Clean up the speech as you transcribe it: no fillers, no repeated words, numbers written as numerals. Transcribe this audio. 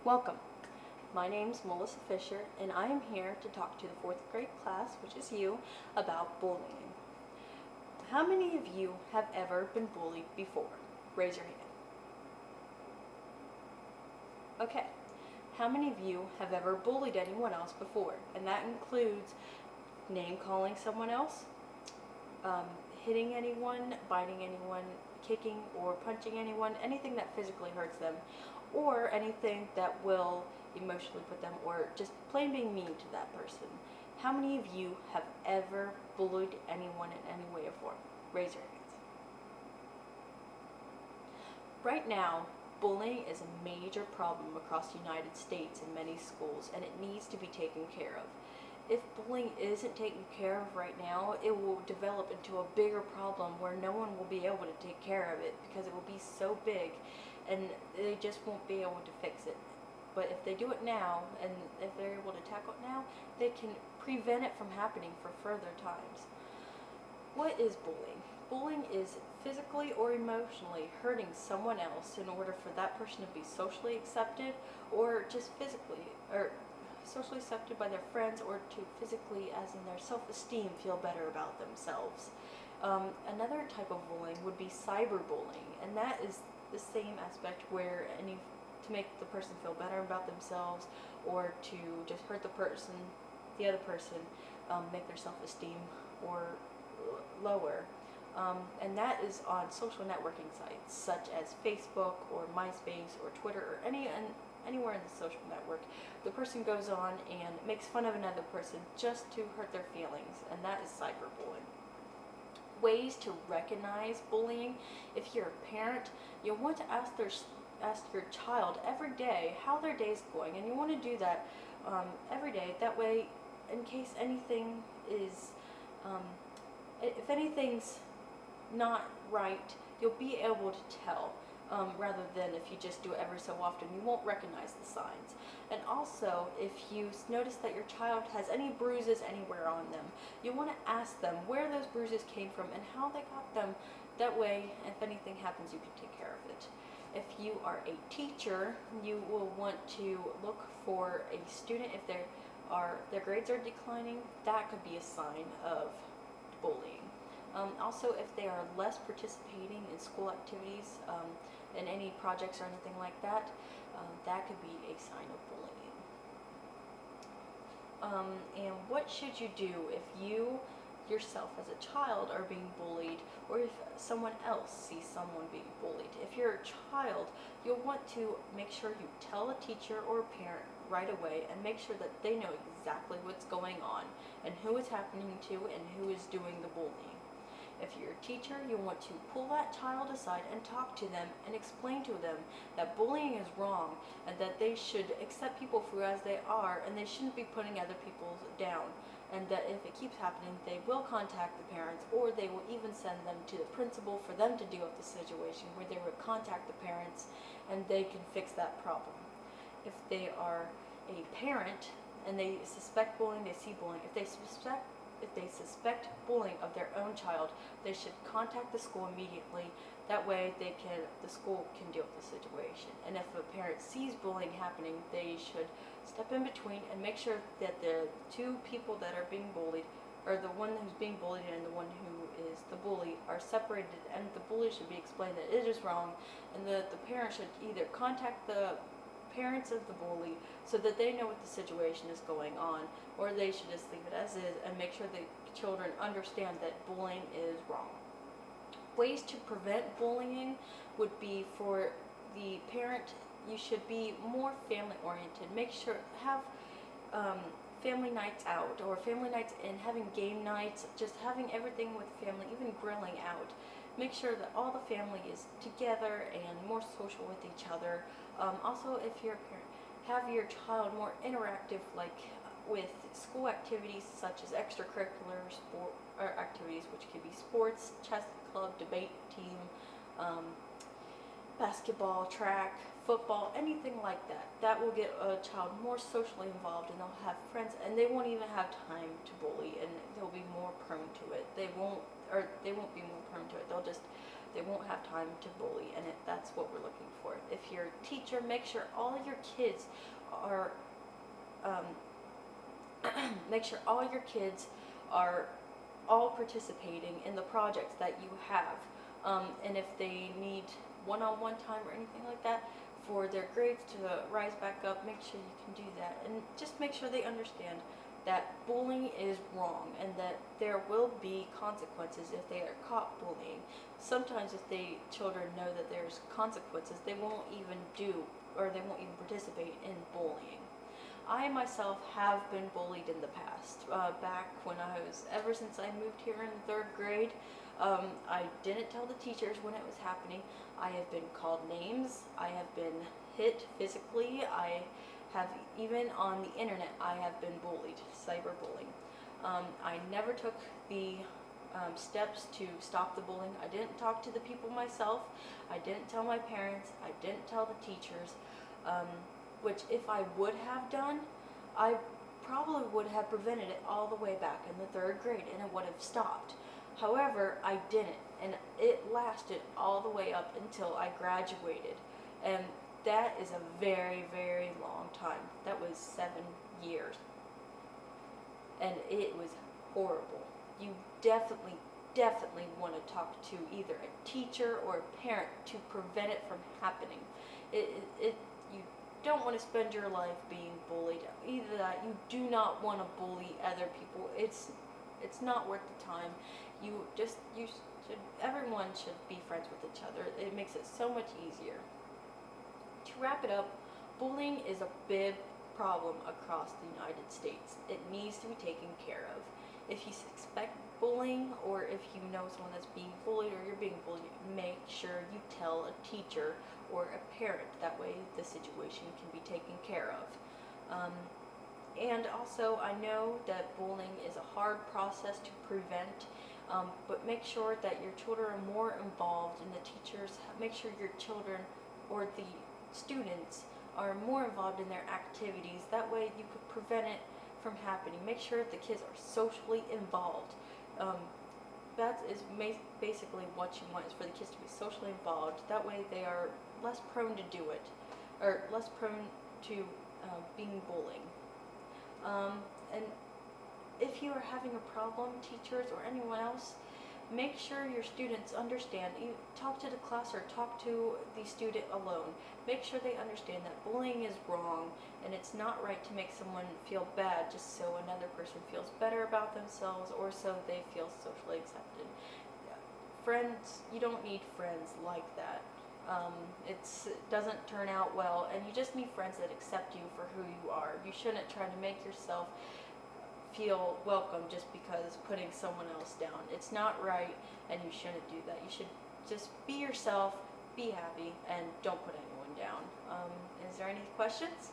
Welcome. My name's Melissa Fisher, and I am here to talk to the 4th grade class, which is you, about bullying. How many of you have ever been bullied before? Raise your hand. Okay. How many of you have ever bullied anyone else before? And that includes name-calling someone else, hitting anyone, biting anyone, kicking or punching anyone, anything that physically hurts them, or anything that will emotionally put them, or just plain being mean to that person. How many of you have ever bullied anyone in any way or form? Raise your hands. Right now, bullying is a major problem across the United States in many schools, and it needs to be taken care of. If bullying isn't taken care of right now, it will develop into a bigger problem where no one will be able to take care of it because it will be so big and they just won't be able to fix it. But if they do it now, and if they're able to tackle it now, they can prevent it from happening for further times. What is bullying? Bullying is physically or emotionally hurting someone else in order for that person to be socially accepted, or just physically, or socially accepted by their friends, or to physically, as in their self-esteem, feel better about themselves. Another type of bullying would be cyberbullying, and that is the same aspect where to make the person feel better about themselves, or to just hurt the other person, make their self-esteem or lower. And that is on social networking sites such as Facebook or MySpace or Twitter or anywhere in the social network. The person goes on and makes fun of another person just to hurt their feelings, and that is cyberbullying. Ways to recognize bullying: if you're a parent, you'll want to ask your child every day how their day's going, and you want to do that every day. That way, in case anything is, if anything's not right, you'll be able to tell, rather than if you just do it every so often, you won't recognize the signs. And also, if you notice that your child has any bruises anywhere on them, you want to ask them where those bruises came from and how they got them. That way, if anything happens, you can take care of it. If you are a teacher, you will want to look for a student. If their grades are declining, that could be a sign of bullying. Also, if they are less participating in school activities, in any projects or anything like that, that could be a sign of bullying. And what should you do if you yourself as a child are being bullied, or if someone else sees someone being bullied? If you're a child, you'll want to make sure you tell a teacher or a parent right away and make sure that they know exactly what's going on and who it's happening to and who is doing the bullying. If you're a teacher, you want to pull that child aside and talk to them and explain to them that bullying is wrong and that they should accept people for as they are, and they shouldn't be putting other people down, and that if it keeps happening, they will contact the parents, or they will even send them to the principal for them to deal with the situation, where they would contact the parents and they can fix that problem. If they are a parent and they suspect bullying, they see bullying, if they suspect bullying of their own child, they should contact the school immediately. That way the school can deal with the situation. And if a parent sees bullying happening, they should step in between and make sure that the two people that are being bullied, or the one who's being bullied and the one who is the bully, are separated, and the bully should be explained that it is wrong, and the parent should either contact the parents of the bully so that they know what the situation is going on, or they should just leave it as is and make sure the children understand that bullying is wrong. Ways to prevent bullying would be, for the parent, you should be more family oriented. Make sure, have family nights out, or family nights in, having game nights, just having everything with family, even grilling out. Make sure that all the family is together and more social with each other. Also, if you're a parent, have your child more interactive, like with school activities such as extracurricular activities, which could be sports, chess club, debate team, basketball, track, football, anything like that. That will get a child more socially involved, and they'll have friends, and they won't even have time to bully, and they'll be more prone to it. They won't be more prone to it. They'll just They won't have time to bully, and that's what we're looking for. If you're a teacher, make sure all your kids are um, make sure all your kids are all participating in the projects that you have. And if they need one-on-one time or anything like that for their grades to rise back up, make sure you can do that. And just make sure they understand that bullying is wrong and that there will be consequences if they are caught bullying. Sometimes if children know that there's consequences, they won't even participate in bullying. I myself have been bullied in the past. Back when ever since I moved here in the 3rd grade, I didn't tell the teachers when it was happening. I have been called names. I have been hit physically. I have, even on the internet, I have been bullied, cyberbullying. I never took the steps to stop the bullying. I didn't talk to the people myself. I didn't tell my parents. I didn't tell the teachers. Which if I would have done, I probably would have prevented it all the way back in the 3rd grade and it would have stopped. However, I didn't, and it lasted all the way up until I graduated. And that is a very, very long time. That was 7 years. And it was horrible. You definitely want to talk to either a teacher or a parent to prevent it from happening. You don't want to spend your life being bullied. Either that, you do not want to bully other people. It's not worth the time. Everyone should be friends with each other. It makes it so much easier. To wrap it up, bullying is a big problem across the United States. It needs to be taken care of. If you suspect bullying, or if you know someone that's being bullied or you're being bullied, make sure you tell a teacher or a parent. That way the situation can be taken care of. And also, I know that bullying is a hard process to prevent, but make sure that your children are more involved, and the teachers, make sure your children or the students are more involved in their activities. That way you could prevent it from happening. Make sure the kids are socially involved. That is basically what you want, is for the kids to be socially involved. That way they are less prone to do it, or less prone to being bullying. And if you are having a problem, teachers or anyone else, make sure your students understand. You talk to the class or talk to the student alone. Make sure they understand that bullying is wrong and it's not right to make someone feel bad just so another person feels better about themselves or so they feel socially accepted. Friends, you don't need friends like that. It doesn't turn out well, and you just need friends that accept you for who you are. You shouldn't try to make yourself feel welcome just because putting someone else down. It's not right, and you shouldn't do that. You should just be yourself, be happy, and don't put anyone down. Is there any questions?